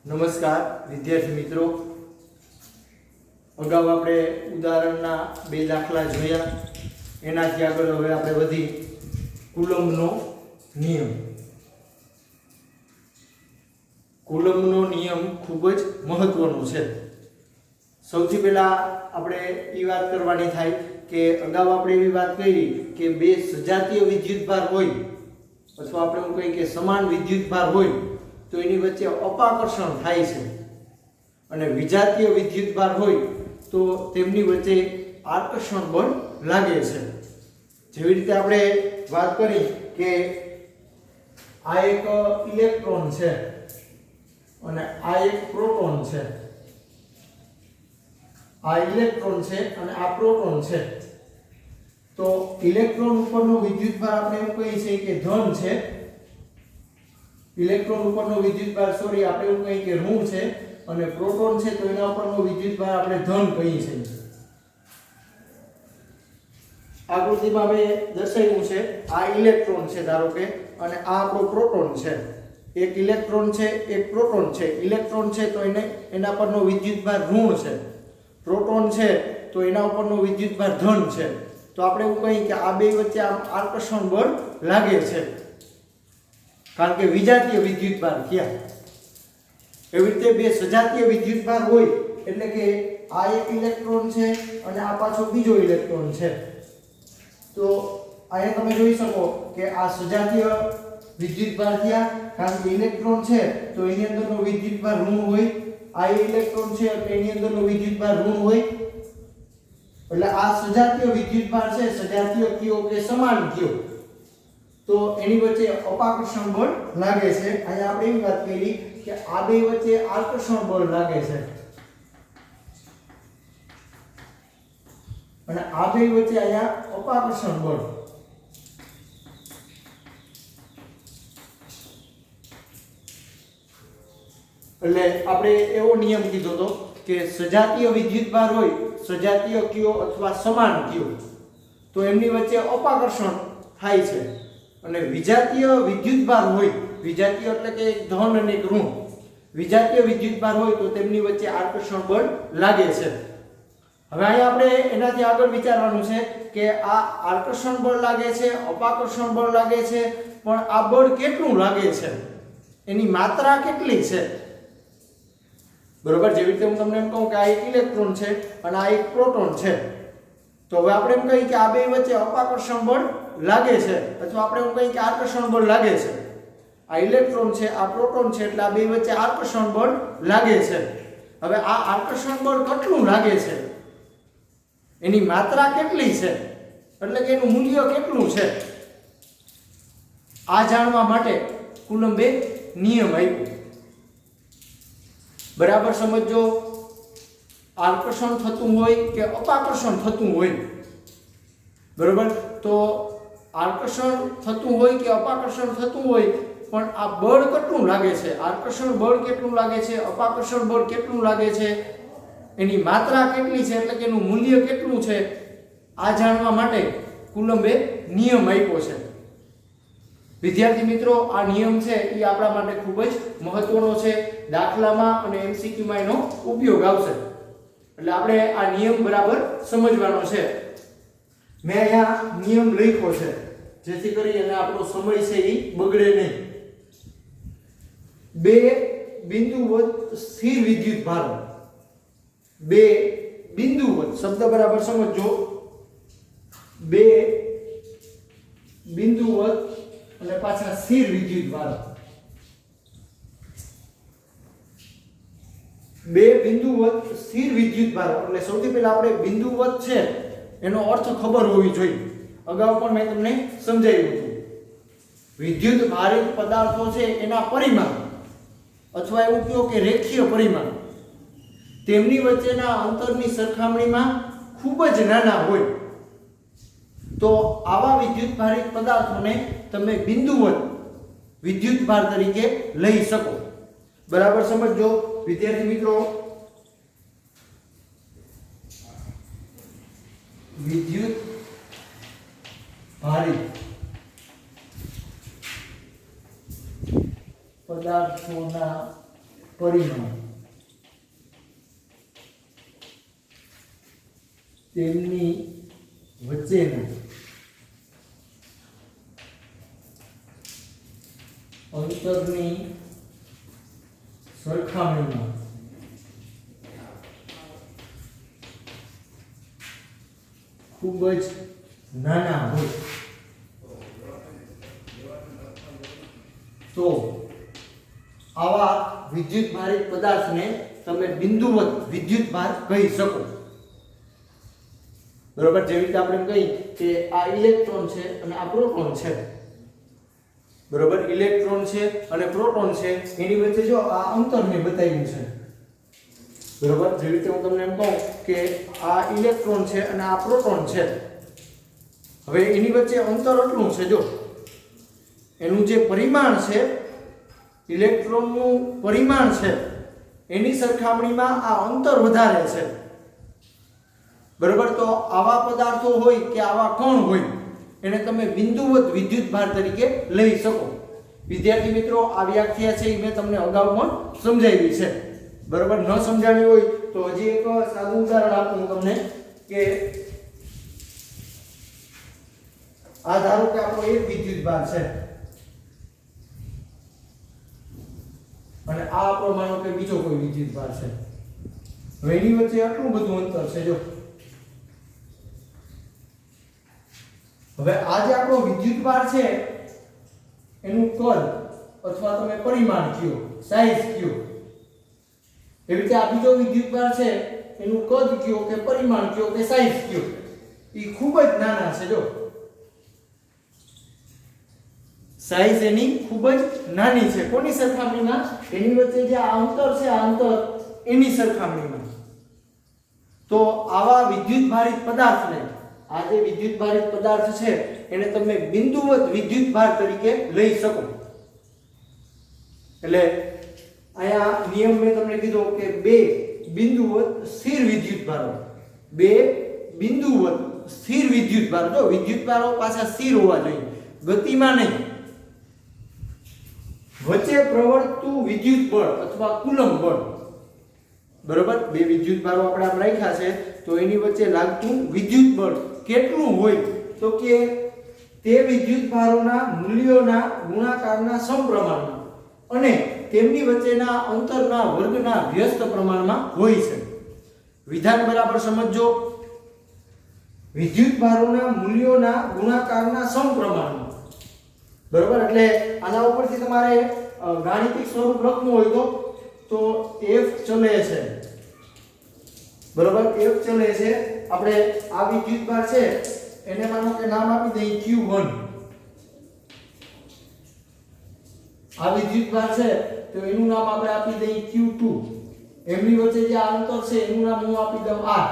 નમસ્કાર વિદ્યાર્થી મિત્રો, અગાઉ આપણે ઉદાહરણના બે દાખલા જોયા. એનાથી આગળ હવે આપણે વધી કુલમ્બનો નિયમ. કુલમ્બનો નિયમ ખૂબ જ મહત્વનો છે. સૌથી પહેલા આપણે એ વાત કરવાની થાય કે અગાઉ આપણે એવી વાત કરી કે બે સજાતીય વિદ્યુતભાર હોય અથવા આપણે એવું કહીએ કે સમાન વિદ્યુતભાર હોય તો એની વચ્ચે અપાકર્ષણ થાય છે, અને વિજાતીય વિદ્યુતભાર હોય તો તેમની વચ્ચે આકર્ષણ બળ લાગે છે. જેવી રીતે આપણે વાત કરી કે આ એક ઇલેક્ટ્રોન છે અને આ એક પ્રોટોન છે. આ ઇલેક્ટ્રોન છે અને આ પ્રોટોન છે. તો ઇલેક્ટ્રોન ઉપરનો વિદ્યુતભાર આપણે એમ કહીએ છીએ કે ધન છે. ઇલેક્ટ્રોન ઉપરનો વિદ્યુતભાર આપણે એવું કહીએ કે ઋણ છે, અને પ્રોટોન છે તો એના ઉપરનો વિદ્યુતભાર આપણે ધન કહીએ છીએ. આકૃતિમાં આપણે દર્શાવ્યું છે આ ઇલેક્ટ્રોન છે ધારો કે, અને આ આપણો પ્રોટોન છે. એક ઇલેક્ટ્રોન છે, એક પ્રોટોન છે. ઇલેક્ટ્રોન છે તો એના પરનો વિદ્યુતભાર ઋણ છે. પ્રોટોન છે તો એના ઉપરનો વિદ્યુતભાર ધન છે. તો આપણે એવું કહીએ કે આ બે વચ્ચે આમ આકર્ષણ બળ લાગે છે, કારણ કે વિજાતીય વિદ્યુતભાર થયા. એવી રીતે બે સજાતીય વિદ્યુતભાર હોય એટલે કે આ એક ઇલેક્ટ્રોન છે અને આ પાછો બીજો ઇલેક્ટ્રોન છે. તો અહીંયા તમે જોઈ શકો કે આ સજાતીય વિદ્યુતભાર થયા, કારણ કે ઇલેક્ટ્રોન છે તો એની અંદરનો વિદ્યુતભાર ઋણ હોય. આ ઇલેક્ટ્રોન છે એટલે એની અંદરનો વિદ્યુતભાર ઋણ હોય. એટલે આ સજાતીય વિદ્યુતભાર છે, સજાતીય કયો કે સમાન કયો, તો એની વચ્ચે અપાકર્ષણ બળ લાગે છે. અહીંયા આપણે એવી વાત કરી કે આ બે વચ્ચે આકર્ષણ બળ લાગે છે, અને આ બે વચ્ચે અહીંયા અપાકર્ષણ બળ. એટલે આપણે એવો નિયમ કીધો હતો કે સજાતીય વિદ્યુતભાર હોય, સજાતીય કયો અથવા સમાન કયો, તો એમની વચ્ચે અપાકર્ષણ થાય છે. અને વિજાતીય વિદ્યુતભાર હોય, વિજાતીય એટલે કે એક ધન અને એક ઋણ, વિજાતીય વિદ્યુતભાર હોય તો તેમની વચ્ચે આકર્ષણ બળ લાગે છે. હવે અહીંયા આપણે એનાથી આગળ વિચારવાનું છે કે આ આકર્ષણ બળ લાગે છે, અપાકર્ષણ બળ લાગે છે, પણ આ બળ કેટલું લાગે છે, એની માત્રા કેટલી છે. બરોબર. જેવી રીતે હું તમને એમ કહું કે આ એક ઇલેક્ટ્રોન છે અને આ એક પ્રોટોન છે, તો હવે આપણે એમ કહીએ કે આ બે વચ્ચે અપાકર્ષણ બળ લાગે છે, અથવા આપણે એમ કહીએ કે આકર્ષણ બળ લાગે છે. આ ઇલેક્ટ્રોન છે, આ પ્રોટોન છે, એટલે આ બે વચ્ચે આકર્ષણ બળ લાગે છે. હવે આ આકર્ષણ બળ કેટલું લાગે છે, એની માત્રા કેટલી છે, એટલે કે એનું મૂલ્ય કેટલું છે, આ જાણવા માટે કુલમ્બે નિયમ આપ્યો. બરાબર સમજો. આકર્ષણ થતું હોય કે અપાકર્ષણ થતું હોય, બરોબર, તો આકર્ષણ થતું હોય કે અપાકર્ષણ થતું હોય, પણ આ બળ કેટલું લાગે છે, આકર્ષણ બળ કેટલું લાગે છે, અપાકર્ષણ બળ કેટલું લાગે છે, એની માત્રા કેટલી છે, એટલે કે એનું મૂલ્ય કેટલું છે, આ જાણવા માટે કુલમ્બે નિયમ આપ્યો છે. વિદ્યાર્થી મિત્રો, આ નિયમ છે એ આપણા માટે ખૂબ જ મહત્વનો છે. દાખલામાં અને એમસીક્યુમાં એનો ઉપયોગ આવશે, એટલે આપણે આ નિયમ બરાબર સમજવાનો છે. મેં અહીંયા નિયમ લખ્યો છે જેથી કરીને આપણો સમય છે એ બગડે નહીં. બે બિંદુવત સ્થિર વિદ્યુતભારો, બે બિંદુવત શબ્દ બરાબર સમજો. બે બિંદુવત અને પાછા સ્થિર વિદ્યુતભારો, બે બિંદુવત સ્થિર વિદ્યુતભારો. એટલે સૌથી પહેલા આપણે બિંદુવત છે એનો અર્થ ખબર હોવી જોઈએ. અગાઉ પણ મેં તમને સમજાવ્યું હતું. વિદ્યુત ભારિત પદાર્થો છે એના પરિમાણ, અથવા એવું કહો કે રેખીય પરિમાણ, તેમની વચ્ચેના અંતરની સરખામણીમાં ખૂબ જ નાના હોય, તો આવા વિદ્યુત ભારિત પદાર્થોને તમે બિંદુવત વિદ્યુતભાર તરીકે લઈ શકો. બરાબર સમજો વિદ્યાર્થી મિત્રો. વિદ્યુત ભારિત પદાર્થોના પરિમાણ તેમની વચ્ચેના અંતરની સરખામણીમાં ખૂબ જ નાના હોય તો આવા વિદ્યુત ભારિત પદાર્થને તમે બિંદુવત વિદ્યુત ભાર કહી શકો. બરોબર, જેવી રીતે આપણે કહી કે આ ઇલેક્ટ્રોન છે અને આ પ્રોટોન છે. બરોબર, ઇલેક્ટ્રોન છે અને પ્રોટોન છે, એની વચ્ચે જો આ અંતર મેં બતાવ્યું છે. બરોબર, જેવી રીતે હું તમને એમ કહું કે આ ઇલેક્ટ્રોન છે અને આ પ્રોટોન છે. હવે એની વચ્ચે અંતર એટલું છે, જો એનું જે પરિમાણ છે, ઇલેક્ટ્રોનનું પરિમાણ છે, એની સરખામણીમાં આ અંતર વધારે છે. બરોબર, તો આવા પદાર્થો હોય કે આવા કણ હોય એને તમે બિંદુવત વિદ્યુત ભાર તરીકે લઈ શકો. વિદ્યાર્થી મિત્રો, આ વ્યાખ્યા છે એ મેં તમને અગાઉ પણ સમજાવી છે. બરોબર, ન સમજાવી હોય તો હજી એક સાદું ઉદાહરણ આપું તમને કે આ ધારો કે આપણો એક વિદ્યુત ભાર છે અને આ આપણો માનો કે બીજો કોઈ વિદ્યુત ભાર છે. હવે એની વચ્ચે આટલું બધું અંતર છે. જો હવે આ જે આપણો વિદ્યુત ભાર છે એનું કદ અથવા તમે પરિમાણ કયો, સાઈઝ કયો. એવી રીતે આ બીજો વિદ્યુત ભાર છે એનું કદ કયો કે પરિમાણ કયો કે સાઈઝ કયો, એ ખૂબ જ નાના છે. જો સાઈઝ એની ખૂબ જ નાની છે. કોની સરખામણીમાં? એની વચ્ચે જે આ અંતર છે, આ અંતર એની સરખામણીમાં. તો આવા વિદ્યુત ભારિત પદાર્થને, આ જે વિદ્યુત ભારિત પદાર્થ છે એને તમે બિંદુવત વિદ્યુત ભાર તરીકે લઈ શકો. એટલે અહીંયા નિયમ મેં તમને કીધો કે બે બિંદુવત સ્થિર વિદ્યુત ભારો, બે બિંદુવત સ્થિર વિદ્યુત ભાર. જો વિદ્યુત ભારો પાછા સ્થિર હોવા જોઈએ, ગતિમાં નહીં. વચ્ચે પ્રવર્તતું વિદ્યુત બળ અથવા કુલંબ બળ. બરોબર, બે વિદ્યુત ભારો આપણે આમ રાખ્યા છે તો એની વચ્ચે લાગતું વિદ્યુત બળ કેટલું હોય તો કે તે વિદ્યુત ભારોના મૂલ્યોના ગુણાકારના સમપ્રમાણમાં અને તેમની વચ્ચેના અંતરના વર્ગના વ્યસ્ત પ્રમાણમાં હોય છે. વિધાન બરાબર સમજજો. વિદ્યુત ભારોના મૂલ્યોના ગુણાકારના સમપ્રમાણમાં. બરોબર, એટલે આના ઉપરથી તમારે ગાણિતિક સ્વરૂપ લખવું હોય તો F ચલે છે. બરોબર, F ચલે છે. આપણે આ વિદ્યુત ભાર છે એને માનો કે નામ આપી દઈએ Q1. આ વિદ્યુત ભાર છે તો એનું નામ આપણે આપી દઈએ Q2. એમની વચ્ચે જે આ અંતર છે એનું નામ હું આપી દઉં R.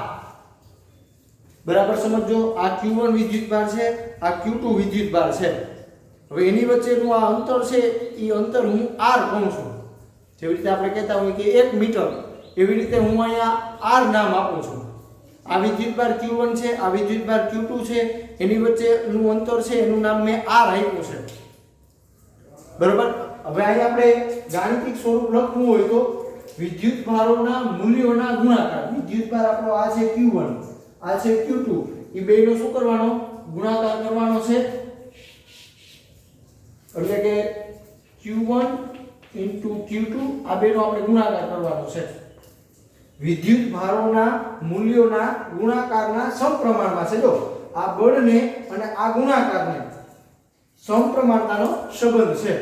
બરાબર સમજો. આ Q1 વિદ્યુત ભાર છે, આ Q2 વિદ્યુત ભાર છે. હવે એની વચ્ચેનું આ અંતર છે એ અંતર હું R કહું છું. જેવી રીતે આપણે કહેતા હોય કે 1 મીટર, એવી રીતે હું અહીંયા R નામ આપું છું. આ વિદ્યુત ભાર Q1 છે, આ વિદ્યુત ભાર Q2 છે, એની વચ્ચેનું અંતર છે એનું નામ મેં R આપ્યું છે. બરોબર, હવે અહીંયા આપણે ગાણિતિક સ્વરૂપ લખવું હોય તો વિદ્યુત ભારોના મૂલ્યોના ગુણાકાર. વિદ્યુત ભાર આપણો આ છે Q1, આ છે Q2, એ બેયનો શું કરવાનો? ગુણાકાર કરવાનો છે. એટલે કે Q1 Q2 આ બેનો આપણે ગુણાકાર કરવાનો છે. વિદ્યુત ભારોના મૂલ્યોના ગુણાકારના સમપ્રમાણમાં છે. જો આ બળને અને આ ગુણાકારને સમપ્રમાણતાનો સંબંધ છે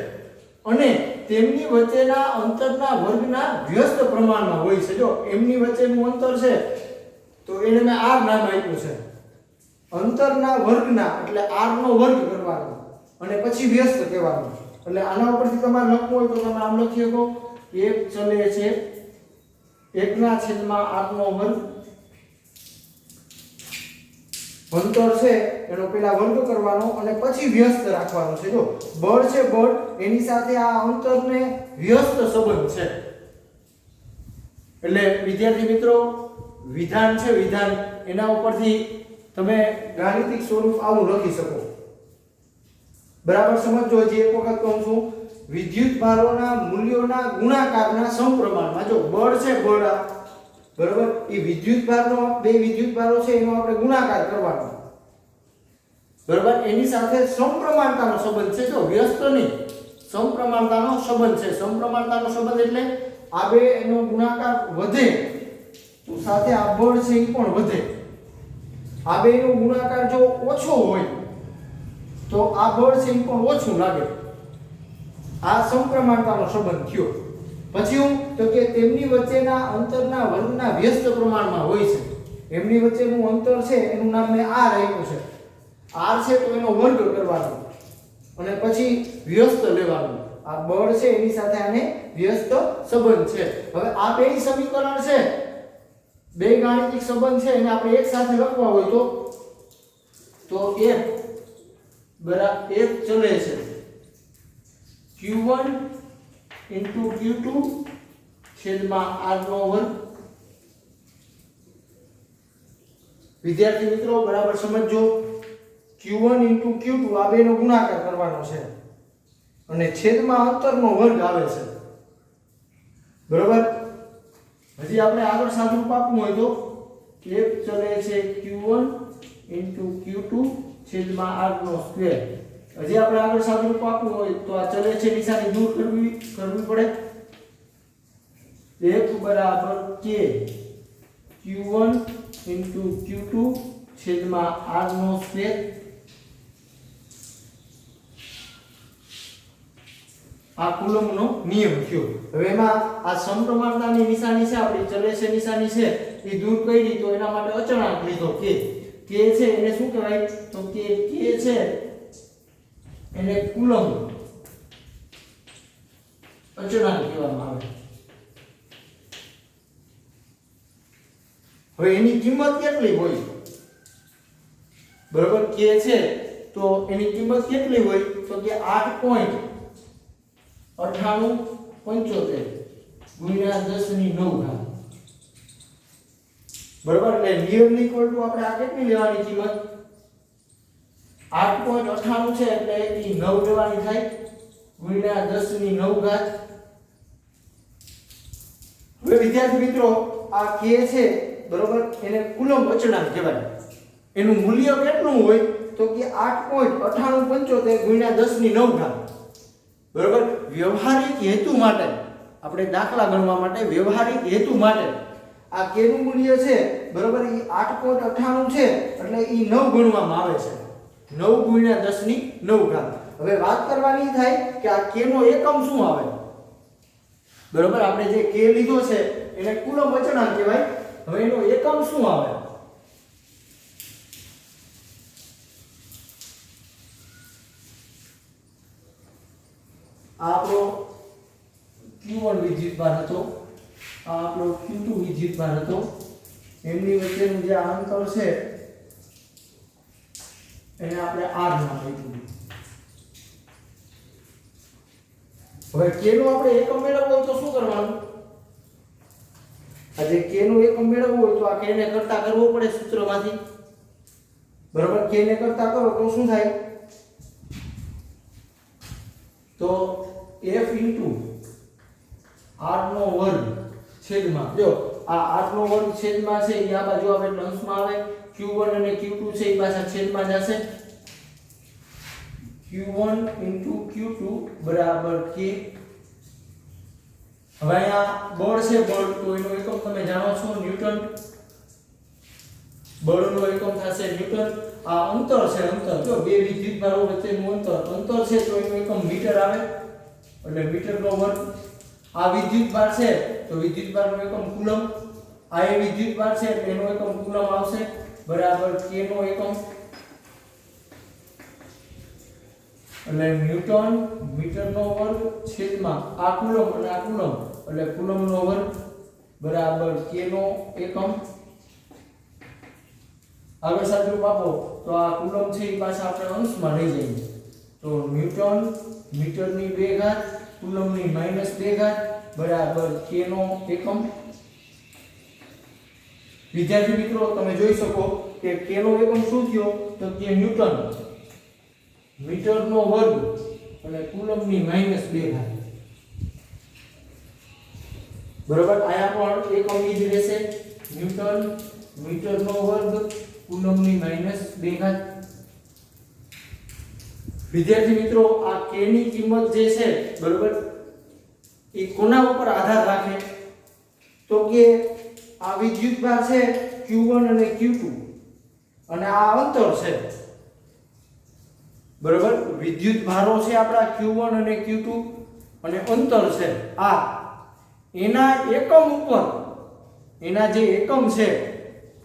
અને તેમની વચ્ચેના અંતરના વર્ગના વ્યસ્ત પ્રમાણમાં હોય છે. જો એમની વચ્ચેનું અંતર છે તો એને મેં R નામ આપ્યું છે. અંતરના વર્ગના એટલે R નો વર્ગ કરવાનો અને પછી વ્યસ્ત કહેવાનું. એટલે આના ઉપરથી તમારે લખવું હોય તો તમે આમ લખી શકો, 1 ચલે છે 1/r નો વર્ગ. અંતર છે એનો પેલા વર્ગ કરવાનો અને પછી વ્યસ્ત રાખવાનો છે. જો બળ છે, બળ એની સાથે આ અંતરને વ્યસ્ત સંબંધ છે. એટલે વિદ્યાર્થી મિત્રો, વિધાન છે, વિધાન એના ઉપરથી તમે ગાણિતિક સ્વરૂપ આવું લખી શકો. બરાબર સમજો. હજી એક વખત કહું છું વિદ્યુતભારોના મૂલ્યોના ગુણાકારના સમપ્રમાણમાં. જો બળ છે, બળ આ બરાબર, એ વિદ્યુતભારનો બે વિદ્યુતભારો છે એનો આપણે ગુણાકાર કરવાનો બરાબર, એની સાથે સમપ્રમાણતાનો સંબંધ છે. જો વ્યસ્ત નહીં, સમપ્રમાણતાનો સંબંધ છે. સમપ્રમાણતાનો સંબંધ એટલે આ બે એનો ગુણાકાર વધે તો સાથે આ બળ છે એ પણ વધે. આ બેનો ગુણાકાર જો ઓછો હોય તો આ બળ છે એ પણ ઓછું લાગે. આ સમપ્રમાણતાનો સંબંધ થયો. પછી હું તો કે તેમની વચ્ચેના અંતરના વર્ગના વ્યસ્ત પ્રમાણમાં હોય છે. એમની વચ્ચેનું અંતર છે એનું નામ મેં r આપ્યું છે. r છે તો એનો વર્ગ કરવાનો અને પછી વ્યસ્ત લેવાનું. આ બળ છે એની સાથે આને વ્યસ્ત સંબંધ છે. હવે આ બે સમીકરણ છે, બે ગાણિતિક સંબંધ છે, એને આપણે એક સાથે લખવા હોય તો F બરાબર F ચલે છે Q1 Q2 છેદમાં r નો વર્ગ. વિદ્યાર્થી મિત્રો બરાબર સમજો. Q1 Q2 આ બેનો ગુણાકાર કરવાનો છે અને છેદમાં અંતરનો વર્ગ આવે છે બરાબર. હજી આપણે આગળ સાદુરૂપ આપવું હોય તો F ચલે છે Q1 Q2 છેદમાં r નો સ્ક્વેર. હજી આપણે આગળ સાદુરૂપ આપવું હોય તો આ ચલે છે નિશાની દૂર કરવી પડે. F બરાબર K Q1 Q2 છેદમાં r નો સ્ક્વેર. આ કુલમ્બનો નિયમ થયો. હવે એમાં આ સમપ્રમાણતાની નિશાની છે, આપણી ચલે છે નિશાની છે એ દૂર કરી તો એના માટે અચળાંક લીધો k. k છે એને શું કહેવાય તો કે k છે એને કુલમ્બ અચળાંક કહેવામાં આવે. હવે એની કિંમત કેટલી હોય બરાબર, k છે તો એની કિંમત કેટલી હોય તો કે 8.9875 ગુણ્યા 10⁹ બરાબર. એટલે નિયરલી ઇક્વલ ટુ આપણે આ કેટલી લેવાની કિંમત 8.98 છે એટલે એ 9 લેવાની થાય ગુણ્યા 10⁹. હવે વિદ્યાર્થી મિત્રો આ k છે બરાબર એને કુલમ્બ અચળાંક કહેવાય. એનું મૂલ્ય કેટલું હોય તો કે 8.9875 ગુણ્યા 10⁹ બરાબર. વ્યવહારિક હેતુ માટે આપણે દાખલા ગણવા માટે વ્યવહારિક હેતુ માટે આ k નું મૂલ્ય છે બરાબર એ 8.98 છે એટલે એ 9 ગણવામાં આવે છે. 9 ગુણ્યા 10⁹. હવે વાત કરવાની થાય કે આ k નો એકમ શું આવે બરાબર. આપણે જે k લીધો છે એને કુલમ્બ અચળાંક કહેવાય. હવે એનો એકમ શું આવે આ આપણો Q1 વિદ્યુતભાર હતો, આ આપણો Q2 વિદ્યુતભાર હતો. એમની વચ્ચેનું જે અંતર છે એને આપણે r નામ આપ્યું. હવે k નો આપણે એકમ મેળવવો હોય તો શું કરવાનું? આ જે k નો એકમ મેળવવો હોય તો આ k ને કરતા કરવો પડે સૂત્રમાંથી બરાબર. k ને કરતા કરો તો શું થાય તો f r નો વર્ગ છેદમાં જો આ r નો વર્ગ છેદમાં છે એ આ બાજુ આવે એટલે અંશમાં આવે. Q1 અને Q2 છે એ પાછા છેદમાં જશે. Q1 Q2 બરાબર k. હવે અહીંયા બળ છે, બળ તો એનો એકમ તમે જાણો છો ન્યૂટન. બળનો એકમ થશે ન્યૂટન. આ અંતર છે, અંતર જો બે વિદ્યુતભારો વચ્ચેનું અંતર છે તો એનું એકમ મીટર આવે એટલે મીટરનો વર્ગ. આ વિદ્યુતભાર છે તો વિદ્યુતભારનો એકમ કુલમ્બ. આ એ વિદ્યુતભાર છે એટલે એનો એકમ કુલમ્બ આવશે બરાબર k નો એકમ એટલે ન્યૂટન મીટરનો વર્ગ છેદમાં આ કુલમ્બ અને આ કુલમ્બ એટલે કુલમ્બનો વર્ગ બરાબર k નો એકમ. આગળ સાદુરૂપ આપો તો આ કુલમ્બ છે એ પાછા આપણે અંશમાં લઈ જઈએ તો ન્યૂટન મીટરની 2 ઘાત કુલમ્બની -2 ઘાત બરાબર k નો એકમ. વિદ્યાર્થી મિત્રો તમે જોઈ શકો કે k નો એકમ શું થયો તો કે ન્યૂટન મીટરનો વર્ગ અને કુલમની -2 ઘાત. બરોબર, આયા પણ એકમ ઈ જ રહેશે, ન્યૂટન મીટરનો વર્ગ કુલમની -2 ઘાત. વિદ્યાર્થી મિત્રો, આ k ની કિંમત જે છે બરોબર એ કોના ઉપર આધાર રાખે? તો કે આ વિદ્યુતભાર છે Q1 અને Q2 અને આ અંતર છે બરોબર. વિદ્યુતભારો છે આપણા Q1 અને Q2 અને અંતર છે આ, એના એકમ ઉપર, એના જે એકમ છે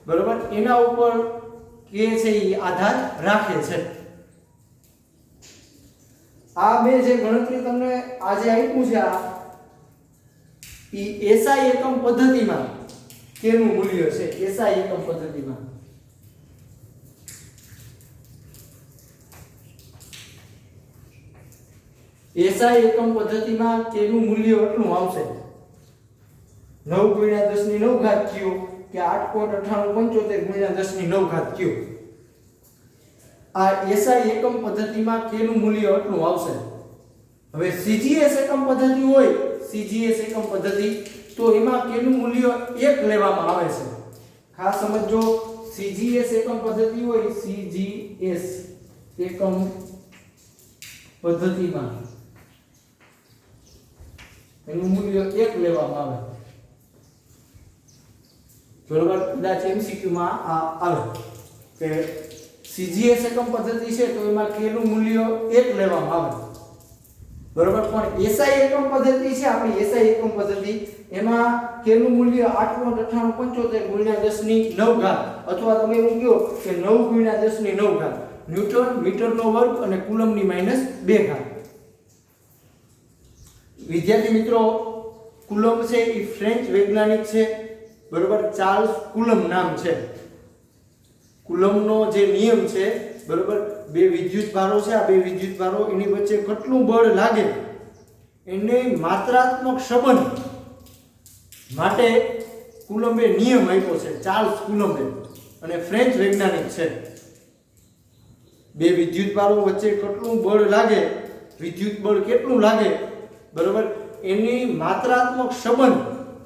બરોબર એના ઉપર k છે એ આધાર રાખે છે. આ બે જે ગણતરી તમને આજે આપ્યું છે આ ઈ SI એકમ પદ્ધતિમાં કેનું મૂલ્ય છે. SI એકમ પદ્ધતિમાં કેનું મૂલ્ય એટલું આવશે 9 × 10⁹ ક્યુ કે 8.9875 × 10⁹ ક્યુ. આ SI એકમ પદ્ધતિમાં કેનું મૂલ્ય એટલું આવશે. હવે CGS એકમ પદ્ધતિ હોય, CGS એકમ પદ્ધતિ, તો એમાં કેનું મૂલ્ય 1 લેવામાં આવે છે. ખાસ સમજો, CGS એકમ પદ્ધતિ હોય, CGS એકમ પદ્ધતિમાં એનું મૂલ્ય 1 લેવામાં આવે. બરોબર, કદાચ MCQ માં આ આવે કે CGS એકમ પદ્ધતિ છે તો એમાં k નું મૂલ્ય 1 લેવામાં આવે. બરોબર, પણ SI એકમ પદ્ધતિ છે આપણી SI એકમ પદ્ધતિ, એમાં k નું મૂલ્ય 89875 × 10⁹ અથવા તમે એવું કહો કે 9 × 10⁹ ન્યૂટન મીટરનો વર્ગ અને કુલમની -2 ઘાત. વિદ્યાર્થી મિત્રો, કુલમ છે એ ફ્રેન્ચ વૈજ્ઞાનિક છે બરોબર, ચાર્લ્સ કુલમ નામ છે. કુલમનો જે નિયમ છે બરોબર, બે વિદ્યુતભારો છે, આ બે વિદ્યુતભારો એની વચ્ચે કેટલું બળ લાગે એને માત્રાત્મક સંબંધ માટે કુલમ્બે નિયમ આપ્યો છે, ચાર્લ્સ કુલમ્બે, અને ફ્રેન્ચ વૈજ્ઞાનિક છે. બે વિદ્યુતભારો વચ્ચે કેટલું બળ લાગે, વિદ્યુત બળ કેટલું લાગે બરોબર, એની માત્રાત્મક સંબંધ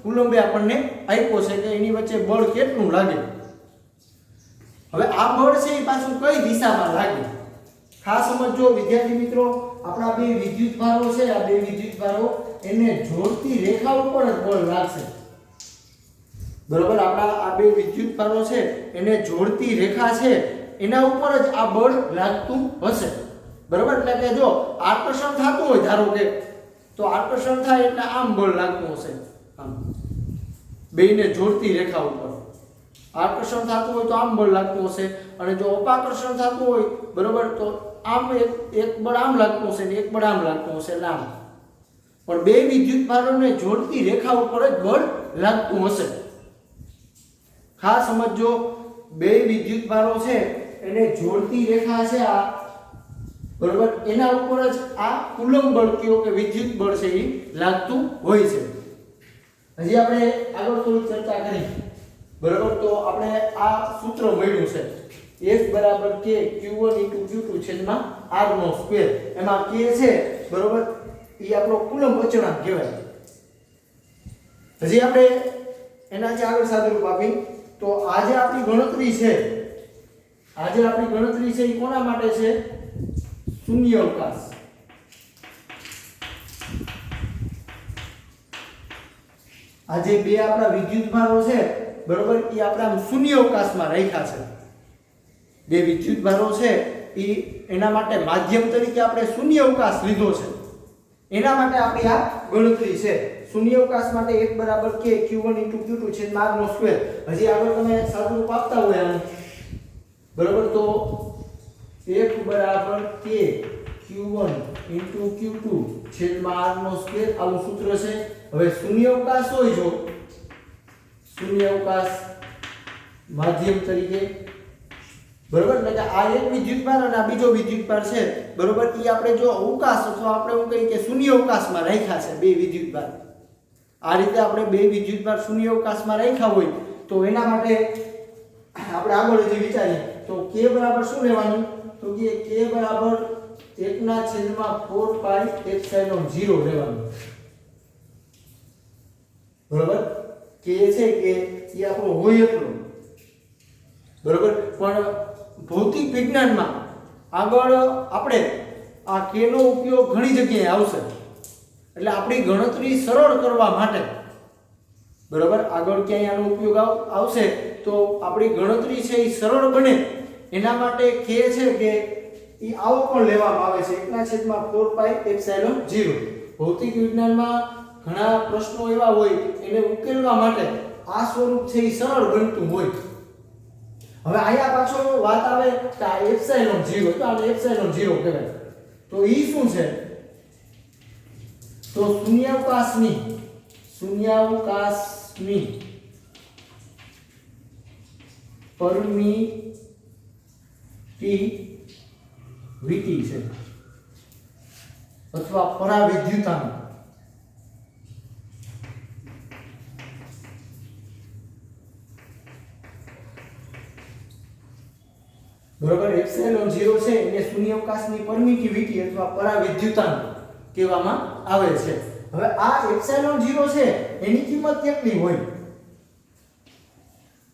કુલમ્બે આપણને આપ્યો છે કે એની વચ્ચે બળ કેટલું લાગે. હવે આ બળ છે એ પાછું કઈ દિશામાં લાગે? ખાસ સમજો વિદ્યાર્થી મિત્રો, આપણા બે વિદ્યુતભારો છે, આ બે વિદ્યુતભારો એને જોડતી રેખા ઉપર જ બળ લાગશે બરોબર. આપણા આ બે વિદ્યુતભારો છે એને જોડતી રેખા છે એના ઉપર જ આ બળ લાગતું હશે બરોબર. એટલે કે જો આકર્ષણ થતું હોય ધારો કે, તો આકર્ષણ થાય એટલે આમ બળ લાગતું હશે, આમ બેયને જોડતી રેખા ઉપર આકર્ષણ થતું હોય તો આમ બળ લાગતું હશે, અને જો અપાકર્ષણ થતું હોય બરોબર તો આમ એક બળ આમ લાગતું હશે ને એક બળ આમ લાગતું હશે એટલે આમ. પણ બે વિદ્યુતભારોને જોડતી રેખા ઉપર જ બળ લાગતું હશે. ખાસ સમજો, બે વિદ્યુતભારો છે એને જોડતી રેખા છે આ બરોબર, એના ઉપર જ આ કુલમ બળ કયો કે વિદ્યુત બળ છે એ લાગતું હોય છે. હજી આપણે આગળ થોડી ચર્ચા કરી બરોબર, તો આપણે આ સૂત્ર મળ્યું છે S = K Q1 * Q2 / R². એમાં K છે બરોબર એ આપણો કુલમ અચળાંક કહેવાય. હજી આપણે એનાથી આગળ સાદુરૂપ આપી તો આજે આપણી ગણતરી છે એ કોના માટે છે? શૂન્ય અવકાશ. આજે બે આપણા વિદ્યુતભારો છે બરોબર, એ આપણા શૂન્ય અવકાશમાં રાખ્યા છે. બે વિદ્યુતભારો છે એ એના માટે માધ્યમ તરીકે આપણે શૂન્ય અવકાશ લીધો છે, એના માટે આપણી આ ગણતરી છે. શૂન્ય અવકાશ માટે S = K Q1 * Q2 / R². હજી આગળ તમે સાદુરૂપ આપતા હોય આનું બરોબર, તો F = K Q1 * Q2 / R² આવું સૂત્ર છે. હવે શૂન્ય અવકાશ હોય, જો શૂન્ય અવકાશ માધ્યમ તરીકે બરોબર, એટલે કે આ એક વિદ્યુતભાર અને આ બીજો વિદ્યુતભાર છે બરોબર, એ આપણે જો અવકાશ અથવા આપણે એવું કહીએ કે શૂન્ય અવકાશમાં રાખ્યા છે બે વિદ્યુતભાર. આ રીતે આપણે બે વિદ્યુતભાર શૂન્ય અવકાશમાં રાખ્યા હોય તો એના માટે આપણે આગળ જે વિચારીએ તો K બરાબર શું લેવાનું? તો કે K બરાબર 1/4 પાઈ એપ્સિલોન 0 લેવાનું બરોબર કે છે કે એ આપણો હોય એટલો બરોબર પણ ભૌતિક વિજ્ઞાનમાં આગળ આપણે આ k નો ઉપયોગ ઘણી જગ્યાએ આવશે એટલે આપણી ગણતરી સરળ કરવા માટે બરોબર આગળ ક્યાંય આનો ઉપયોગ આવશે તો આપણી ગણતરી છે એ સરળ બને એના માટે k છે કે એ આવો પણ લેવામાં આવે છે 1/4 પાઈ એપ્સિલોન 0 ભૌતિક વિજ્ઞાનમાં ઘણા પ્રશ્નો એવા હોય એને ઉકેલવા માટે આ સ્વરૂપ છે એ સરળ બનતું હોય હવે અહીંયા પાછો વાત આવે કે આ એપ્સિલોન 0 તો આ એપ્સિલોન 0 કહેવાય તો ઈ શું છે તો શૂન્યાવકાશની પરમિટિવિટી છે અથવા પરાવિદ્યુતાંક બરોબર એપ્સિલોન 0 છે એને શૂન્યાવકાશની પરમિટિવિટી અથવા પરાવિદ્યુતાંક કહેવામાં આવે છે હવે આ એપ્સિલોન 0 છે એની કિંમત કેટલી હોય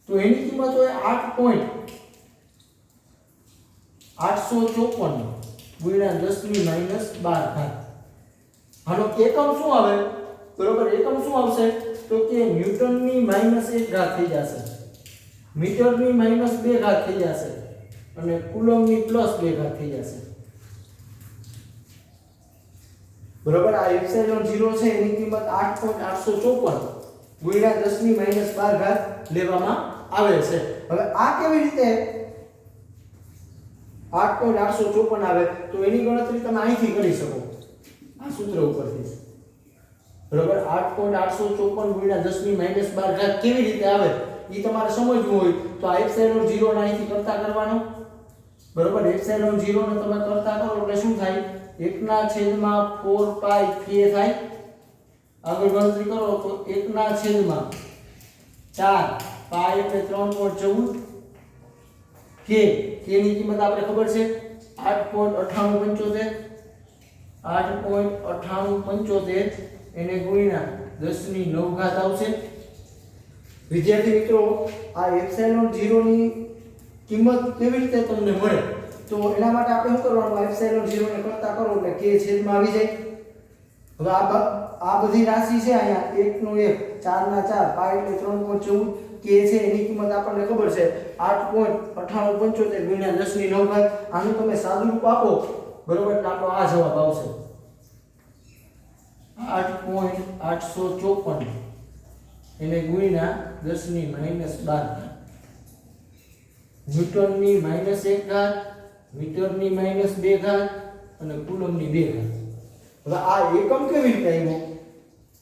તો એની કિંમત હોય 8.854 ગુણ્યા 10⁻12 આનો એકમ શું આવે બરોબર એકમ શું આવશે તો કે ન્યૂટનની -1 ઘાત થઈ જશે મીટરની -2 ઘાત થઈ જશે અને કુલમ્બની +2 ઘાત થઈ જશે બરોબર આ એપ્સિલોન 0 છે એની કિંમત 8.854 ગુણ્યા 10⁻12 ઘાત લેવામાં આવે છે હવે આ કેવી રીતે 8.854 આવે તો એની ગણતરી તમે અહીંથી કરી શકો આ સૂત્ર ઉપરથી બરોબર 8.854 ગુણ્યા 10⁻12 ઘાત કેવી રીતે આવે એ તમારે સમજવું હોય તો આ એપ્સિલોન 0 ને અહીંથી કરતા કરવાનો બરોબર એપ્સિલોન 0 ને તમે કરતા કરો એટલે શું થાય 1/4 પાઈ k થાય આગળ ગણતરી કરો તો 1/4 પાઈ એટલે 3.14 k ની કિંમત આપણે ખબર છે 8.9875 8.9875 એને ગુણ્યા 10⁹ ઘાત આવશે વિદ્યાર્થી મિત્રો આ એપ્સિલોન 0 ની કિંમત કેવી રીતે તમને મળે તો એના માટે આપણે શું કરવાનું એપ્સિલોન 0 ને કરતા કરો એટલે k છેદમાં આવી જાય હવે આ બધી રાશિ છે અહીંયા 1 નો 1 4 ના 4 પાઈ એટલે 3.14 k છે એની કિંમત આપણને ખબર છે 8.9875 ગુણ્યા 10⁹ ઘાત આનું તમે સાદુરૂપ આપો બરોબર એટલે આપણો આ જવાબ આવશે 8.854 એને ગુણ્યા 10⁻12 ન્યૂટનની -1 ઘાત મીટરની -2 ઘાત અને કુલમ્બની 2 ઘાત હવે આ એકમ કેવી રીતે આવ્યો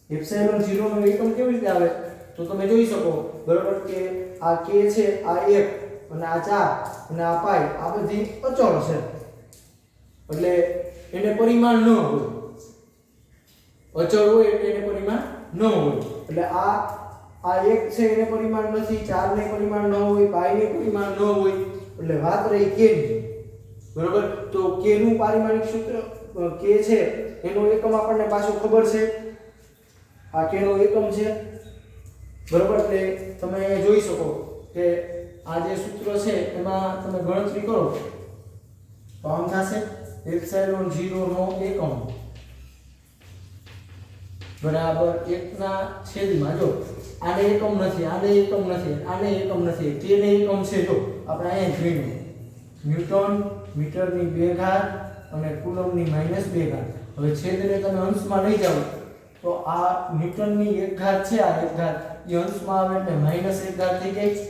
એપ્સિલોન 0 નો એકમ કેવી રીતે આવે તો તમે જોઈ શકો બરોબર કે આ k છે આ 1 અને આ 4 અને આ પાઈ આ બધી અચળ છે એટલે એને પરિમાણ ન હોય અચળ હોય એટલે એને પરિમાણ ન હોય એટલે આ 1 છે એને પરિમાણ નથી 4 ને પરિમાણ ન હોય પાઈ ને પરિમાણ ન હોય એટલે વાત રહી k ની બરોબર તો k નું પારિમાણિક સૂત્ર k છે એનો એકમ આપણને પાછો ખબર છે આ k નો એકમ છે બરોબર એટલે તમે જોઈ શકો કે આ જે સૂત્ર છે એમાં તમે ગણતરી કરો તો આમ થશે એપ્સિલોન 0 નો એકમ બરાબર 1/છેદમાં જો આને એકમ નથી આને એકમ નથી આને એકમ નથી k ને એકમ છે જો આપણે અહીંયા જોઈશું ન્યૂટન મીટરની 2 ઘાત અને કુલમ્બની -2 ઘાત હવે છેદને તમે અંશમાં લઈ જાઓ તો આ ન્યૂટનની 1 ઘાત છે આ 1 ઘાત એ અંશમાં આવે એટલે -1 ઘાત થઈ જાય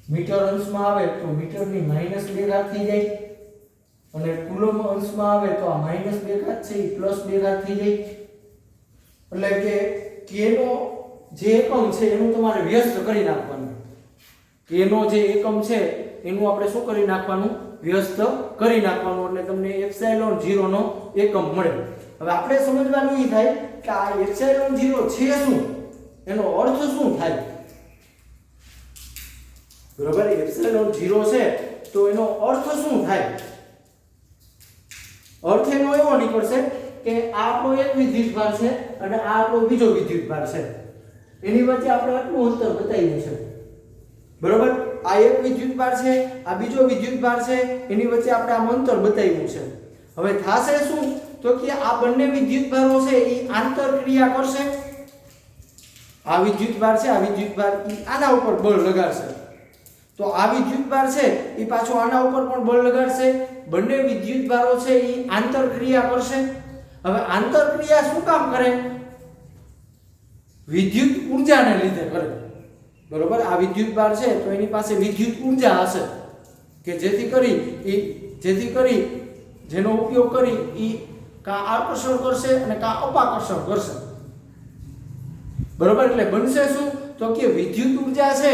મીટર અંશમાં આવે તો મીટરની -2 ઘાત થઈ જાય અને કુલમ્બ અંશમાં આવે તો આ -2 ઘાત છે એ +2 ઘાત થઈ જાય એટલે કે k નો જે એકમ છે એનું તમારે વ્યસ્ત કરી નાખવાનું k નો જે એકમ છે એનું આપણે શું કરી નાખવાનું વ્યસ્ત કરી નાખવાનું એટલે તમને એપ્સિલોન 0 નો એકમ મળે હવે આપણે સમજવાનું એ થાય કે આ એપ્સિલોન 0 છે શું એનો અર્થ શું થાય બરાબર એપ્સિલોન 0 છે તો એનો અર્થ શું થાય અર્થ એનો એવો નીકળશે કે આ આપણો એક વિદ્યુતભાર છે અને આ આપણો બીજો વિદ્યુતભાર છે, એની વચ્ચે આપણે આટલું અંતર બતાવ્યું છે, બરોબર। આ એક વિદ્યુતભાર છે, આ બીજો વિદ્યુતભાર છે, એની વચ્ચે આપણે આમ અંતર બતાવ્યું છે। હવે થાશે શું તો કે આ બંને વિદ્યુતભારો છે એ આંતરક્રિયા કરશે। આ વિદ્યુતભાર છે, આ વિદ્યુતભાર આના ઉપર બળ લગાડશે, તો આ વિદ્યુતભાર છે એ પાછો આના ઉપર પણ બળ લગાડશે। બંને વિદ્યુતભારો છે એ આંતરક્રિયા કરશે। હવે આંતરક્રિયા શું કામ કરે? વિદ્યુત ઊર્જાને લીધે કરે, બરોબર। આ વિદ્યુતભાર છે તો એની પાસે વિદ્યુત ઊર્જા હશે કે જેથી કરી જેનો ઉપયોગ કરી એ કા આકર્ષણ કરશે અને કા અપાકર્ષણ કરશે, બરોબર। એટલે બનશે શું તો કે વિદ્યુત ઊર્જા છે,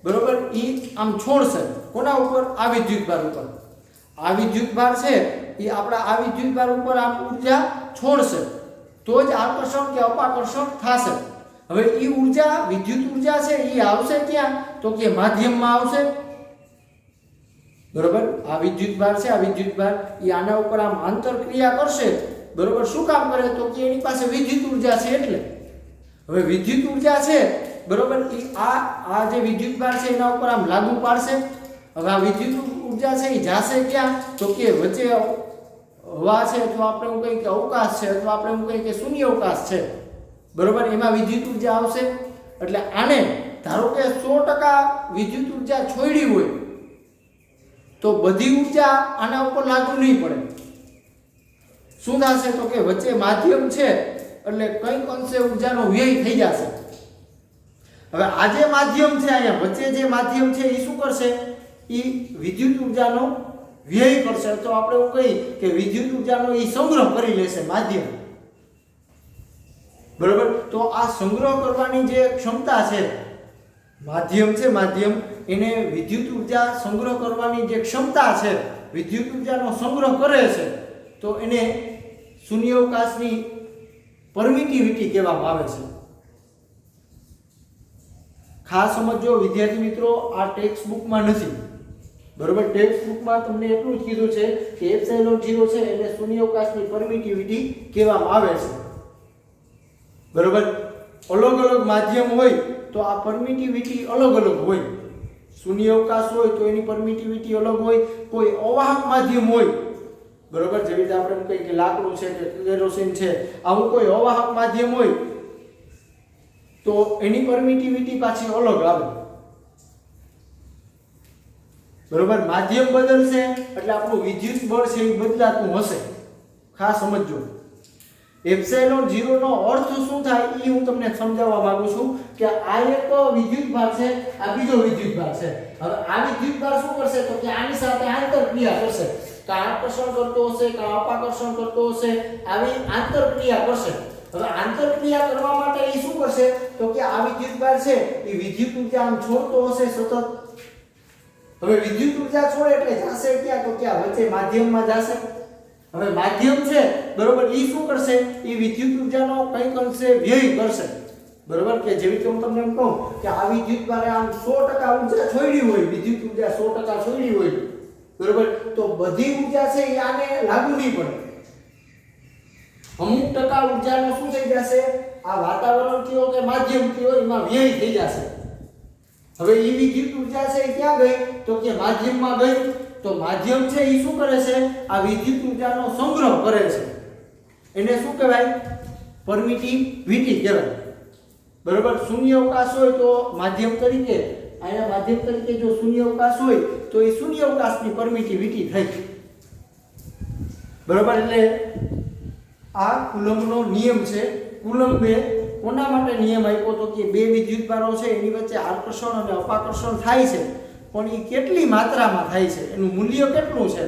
બરોબર, એ આમ છોડશે કોના ઉપર? આ વિદ્યુતભાર ઉપર। આ વિદ્યુતભાર છે એ આપણા આ વિદ્યુતભાર ઉપર આમ ઊર્જા છોડશે તો જ આકર્ષણ કે અપાકર્ષણ થશે। હવે એ ઊર્જા વિદ્યુત ઊર્જા છે એ આવશે ક્યાં તો કે માધ્યમમાં આવશે, બરોબર। આ વિદ્યુતભાર છે, આ વિદ્યુતભાર એ આના ઉપર આમ આંતરક્રિયા કરશે, બરોબર। શું કામ કરે તો કે એની પાસે વિદ્યુત ઊર્જા છે એટલે। હવે વિદ્યુત ઊર્જા છે, બરોબર, એ આ જે વિદ્યુતભાર છે એના ઉપર આમ લાગુ પાડશે। હવે આ વિદ્યુત ઊર્જા છે એ જાશે ક્યાં તો કે વચ્ચે હવા છે અથવા આપણે એવું કહીએ કે અવકાશ છે અથવા આપણે એવું કહીએ કે શૂન્ય અવકાશ છે, બરોબર, એમાં વિદ્યુત ઊર્જા આવશે। એટલે આને ધારો કે 100% વિદ્યુત ઊર્જા છોડી હોય તો બધી ઊર્જા આના ઉપર લાગુ નહીં પડે। શું થશે તો કે વચ્ચે માધ્યમ છે એટલે કંઈક અંશે ઊર્જાનો વ્યય થઈ જશે। હવે આ જે માધ્યમ છે અહીંયા વચ્ચે જે માધ્યમ છે એ શું કરશે? એ વિદ્યુત ઊર્જાનો વ્યય કરશે, તો આપણે એવું કહીએ કે વિદ્યુત ઊર્જાનો એ સંગ્રહ કરી લેશે માધ્યમ, બરોબર। તો આ સંગ્રહ કરવાની જે ક્ષમતા છે, માધ્યમ છે, માધ્યમ એને વિદ્યુત ઊર્જા સંગ્રહ કરવાની જે ક્ષમતા છે, વિદ્યુત ઊર્જાનો સંગ્રહ કરે છે, તો એને શૂન્યાવકાશની પરમિટિવિટી કહેવામાં આવે છે। ખાસ સમજો વિદ્યાર્થી મિત્રો, આ ટેક્સ્ટ બુકમાં નથી, બરોબર। ટેક્સ્ટ બુકમાં તમને એટલું જ કીધું છે કે એપ્સિલોન 0 છે એટલે શૂન્યાવકાશની પરમિટિવિટી કહેવામાં આવે છે, બરોબર। અલગ અલગ માધ્યમ હોય તો આ પરમિટિવિટી અલગ અલગ હોય। શૂન્યાવકાશ હોય તો એની પરમિટિવિટી અલગ હોય, કોઈ અવાહક માધ્યમ હોય, બરોબર, જેવી રીતે આપણે કહીએ કે લાકડું છે કે કેરોસીન છે, આવું કોઈ અવાહક માધ્યમ હોય તો એની પરમિટિવિટી પાછી અલગ આવે, બરોબર। માધ્યમ બદલશે એટલે આપણું વિદ્યુત બળ છે એ બદલાતું હશે, ખાસ સમજો। એપ્સિલોન 0 નો અર્થ શું થાય એ હું તમને સમજાવવા માંગુ છું કે આ એક વિદ્યુતભાર છે, આ બીજો વિદ્યુતભાર છે। હવે આ વિદ્યુતભાર શું કરશે તો કે આની સાથે આંતરક્રિયા કરશે, કાં આકર્ષણ કરતો હશે કાં અપાકર્ષણ કરતો હશે, આવી આંતરક્રિયા કરશે। હવે આંતરક્રિયા કરવા માટે એ શું કરશે તો કે આ વિદ્યુતભાર છે એ વિદ્યુત ઊર્જા આમ છોડતો હશે સતત। હવે વિદ્યુત ઊર્જા છોડે એટલે જાશે ક્યાં તો કે આ વચ્ચે માધ્યમમાં જાશે। હવે માધ્યમ છે, બરોબર, એ શું કરશે? એ વિદ્યુત ઊર્જાનો કંઈક અંશે વ્યય કરશે, બરોબર। કે જેવી રીતે હું તમને એમ કહું કે આ વિદ્યુતભારે આમ 100% ઊર્જા છોડી હોય, વિદ્યુત ઊર્જા 100% છોડી હોય, બરોબર, તો બધી ઊર્જા છે એ આને લાગુ નહીં પડે, અમુક ટકા ઊર્જાનો શું થઈ જશે? આ વાતાવરણથી હોય કે માધ્યમથી હોય એમાં વ્યય થઈ જશે। હવે એ વિદ્યુત ઊર્જા છે એ ક્યાં ગઈ તો કે માધ્યમમાં ગઈ, તો માધ્યમ છે એ શું કરે છે? આ વિદ્યુત ઊર્જાનો સંગ્રહ કરે છે, એને શું કહેવાય? પરમિટિવિટી કહેવાય, બરોબર। શૂન્યાવકાશ હોય તો માધ્યમ તરીકે, આના માધ્યમ તરીકે જો શૂન્યાવકાશ હોય તો એ શૂન્યાવકાશની પરમિટિવિટી થઈ, બરોબર। એટલે આ કુલમ્બનો નિયમ છે। કુલમ્બે કોના માટે નિયમ આપ્યો તો કે બે વિદ્યુતભારો છે એની વચ્ચે આકર્ષણ અને અપાકર્ષણ થાય છે, પણ એ કેટલી માત્રામાં થાય છે, એનું મૂલ્ય કેટલું છે,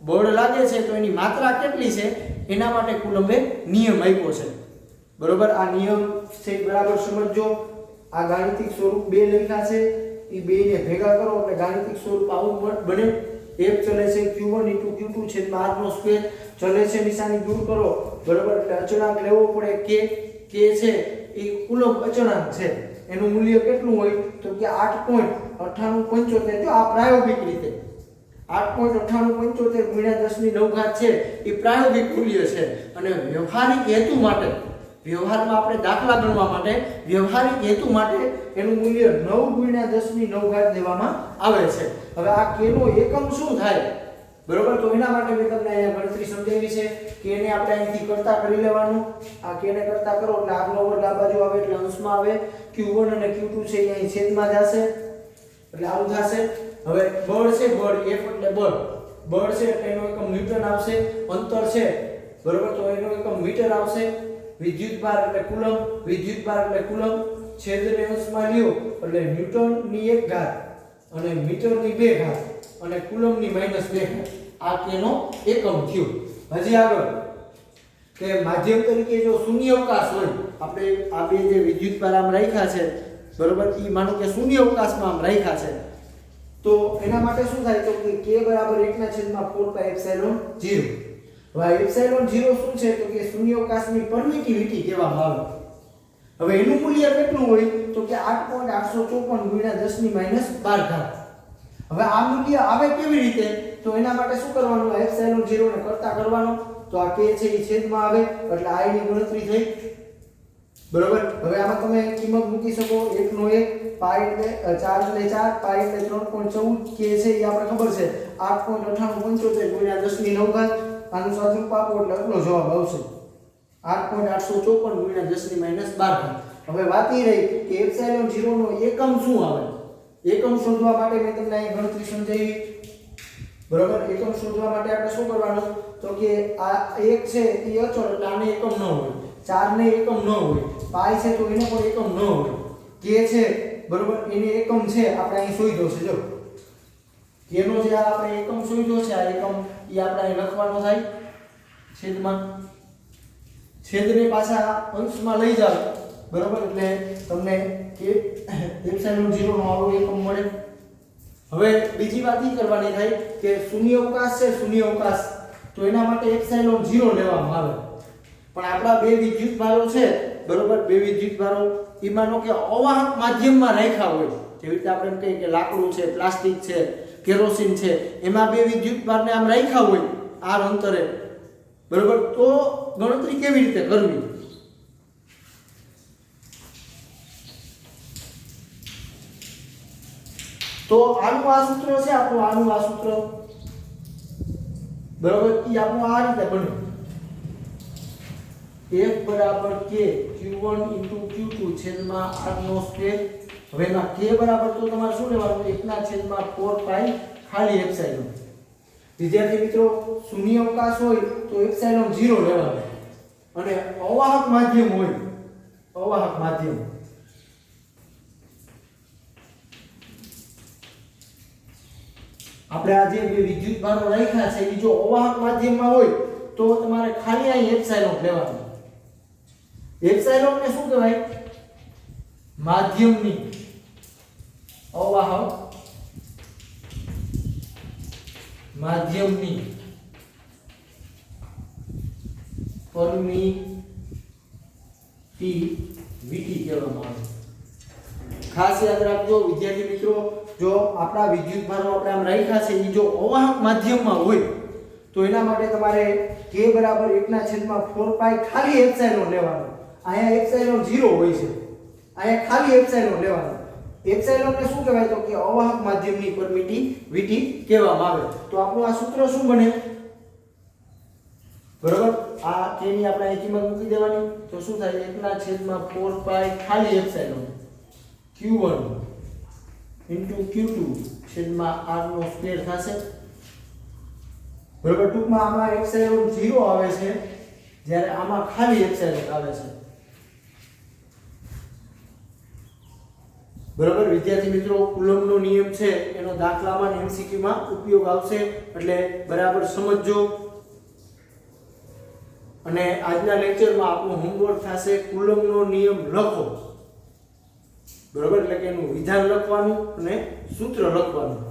બળ લાગે છે તો એની માત્રા કેટલી છે, એના માટે કુલમ્બે નિયમ આપ્યો છે, બરોબર। આ નિયમ છે બરાબર સમજો। આ ગાણિતિક સ્વરૂપ બે લખ્યા છે, એ બેને ભેગા કરો એટલે ગાણિતિક સ્વરૂપ આવું બને। એક ચલે છે q1 * q2 છેદમાં r² ચલે છે નિશાની દૂર કરો, બરોબર। એટલે અચળાંક લેવો પડે k છે એ કુલમ્બ અચળાંક છે, એનું મૂલ્ય કેટલું હોય તો કે 8.9875। જો આ પ્રાયોગિક રીતે 8.9875 ગુણ્યા 10⁹ છે એ પ્રાયોગિક મૂલ્ય છે અને વ્યવહારિક હેતુ માટે વ્યવહારમાં આપણે દાખલા ગણવા માટે વ્યવહારિક હેતુ માટે એનું મૂલ્ય 9 ગુણ્યા 10⁹ દેવામાં આવે છે. હવે આ k નો એકમ શું થાય બરોબર તો એના માટે મેં તમને અહીંયા ગણતરી સમજાવી છે કે એને આપણે અહીંથી કરતા કરી લેવાનું. આ k ને કરતા કરો એટલે r નો વર્ગ આ બાજુ આવે એટલે અંશમાં આવે. q1 અને q2 છે એ અહીં છેદમાં જશે એટલે આવું થશે. હવે બળ છે બળ F એટલે બળ છે એટલે એનો એકમ ન્યૂટન આવશે. અંતર છે બરોબર તો એનો એકમ મીટર આવશે. વિદ્યુતભાર એટલે કુલમ વિદ્યુતભાર એટલે કુલમ છેદને અંશમાં લ્યો એટલે ન્યૂટનની 1 ઘાત અને મીટરની 2 ઘાત અને કુલમની -2 ઘાત આ k નો એકમ થયો. હજી આગળ કે માધ્યમ તરીકે જો શૂન્યાવકાશ હોય આપણે આ બે જે વિદ્યુતભાર આમ રાખ્યા છે બરોબર ઈ માનો કે શૂન્યાવકાશમાં આમ રાખ્યા છે તો એના માટે શું થાય તો કે k = 1/4πε0. હવે એપ્સિલોન 0 શું છે તો કે શૂન્યાવકાશની પરમિટિવિટી કહેવામાં આવે. હવે એનું મૂલ્ય કેટલું હોય તો કે 8.854 ગુણ્યા 10⁻12. હવે આ મૂલ્ય આવે કેવી રીતે તો એના માટે શું કરવાનું આ એપ્સિલોન 0 ને કરતા કરવાનો તો આ k છે એ છેદમાં આવે એટલે i ની ગણતરી થઈ બરોબર. હવે આમાં તમે કિંમત મૂકી શકો 1 નો 1 પાઈ એટલે 4 એટલે 4 પાઈ એટલે 3.14 k છે એ આપણે ખબર છે 8.9875 ગુણ્યા 10⁹. આનું સાદુરૂપ આપો એટલે આટલો જવાબ આવશે 8.854 ગુણ્યા 10⁻12. હવે વાત એ રહી કે એપ્સિલોન 0 નો એકમ શું આવે. એકમ શોધવા માટે મેં તમને અહીં ગણતરી સમજાવી બરોબર. એકમ શોધવા માટે આપણે શું કરવાનું તો કે આ 1 છે એ અચળ એટલે આને એકમ ન હોય 4 ને એકમ ન હોય પાઈ છે તો એને પણ એકમ ન હોય k છે બરોબર એને એકમ છે આપણે અહીં શોધ્યો છે જો k નો જે આપણે એકમ શોધ્યો છે આ એકમ એ આપણે અહીં લખવાનો થાય છેદમાં છેદને પાછા અંશમાં લઈ જાવ બરોબર એટલે તમને કે એપ્સિલોન 0 નો આવો એકમ મળે. હવે બીજી વાત ઈ કરવાની થાય કે શૂન્યાવકાશ છે શૂન્યાવકાશ તો એના માટે એપ્સિલોન 0 લેવામાં આવે પણ આપણા બે વિદ્યુતભારો છે બરોબર બે વિદ્યુતભારો ઈ માનો કે અવાહક માધ્યમમાં રાખ્યા હોય જેવી રીતે આપણે એમ કહીએ કે લાકડું છે પ્લાસ્ટિક છે કેરોસીન છે એમાં બે વિદ્યુતભારને આમ રાખ્યા હોય r અંતરે બરોબર તો ગણતરી કેવી રીતે કરવી તો આનું આ સૂત્ર છે આપણું આનું આ સૂત્ર બરોબર ઈ આપણું આ રીતે બને F = k q1 * q2 છેદમાં r નો સ્ક્વેર. હવે એમાં k બરાબર તો તમારે શું લેવાનું 1/4π ખાલી એપ્સિલોન. વિદ્યાર્થી મિત્રો શૂન્યાવકાશ હોય તો એપ્સિલોન 0 લેવાનો અને અવાહક માધ્યમ હોય અવાહક માધ્યમ આપણે આ જે બે વિદ્યુતભારો રાખ્યા છે એ જો અવાહક માધ્યમમાં હોય તો તમારે ખાલી અહીં એપ્સિલોન લેવાનું. એપ્સિલોન ને શું કહેવાય માધ્યમની અવાહક માધ્યમની પરમિટિવિટી કહેવામાં આવે. ખાસ યાદ રાખજો વિદ્યાર્થી મિત્રો જો આપણા વિદ્યુતભારો આપણે આમ રાખ્યા છે એ જો અવાહક માધ્યમમાં હોય તો એના માટે તમારે k = 1/4π ખાલી એપ્સિલોન લેવાનો. અહીંયા એપ્સિલોન 0 હોય છે અહીંયા ખાલી એપ્સિલોન લેવાનો. એપ્સિલોન ને શું કહેવાય તો કે અવાહક માધ્યમની પરમિટિવિટી કહેવામાં આવે. તો આપણું આ સૂત્ર શું બને બરોબર આ k ની આપણે અહીં કિંમત મૂકી દેવાની તો શું થાય 1/4π ખાલી એપ્સિલોન q1 * q2 છેદમાં r નો સ્ક્વેર થશે બરોબર. ટૂંકમાં આમાં એપ્સિલોન 0 આવે છે જ્યારે આમાં ખાલી એપ્સિલોન આવે છે બરોબર. વિદ્યાર્થી મિત્રો કુલમ્બનો નિયમ છે એનો દાખલામાં અને MCQ માં ઉપયોગ આવશે એટલે બરાબર સમજજો. અને આજના લેક્ચરમાં આપણું હોમવર્ક થશે કુલમ્બનો નિયમ લખો બરોબર એટલે કે એનું વિધાન લખવાનું અને સૂત્ર લખવાનું.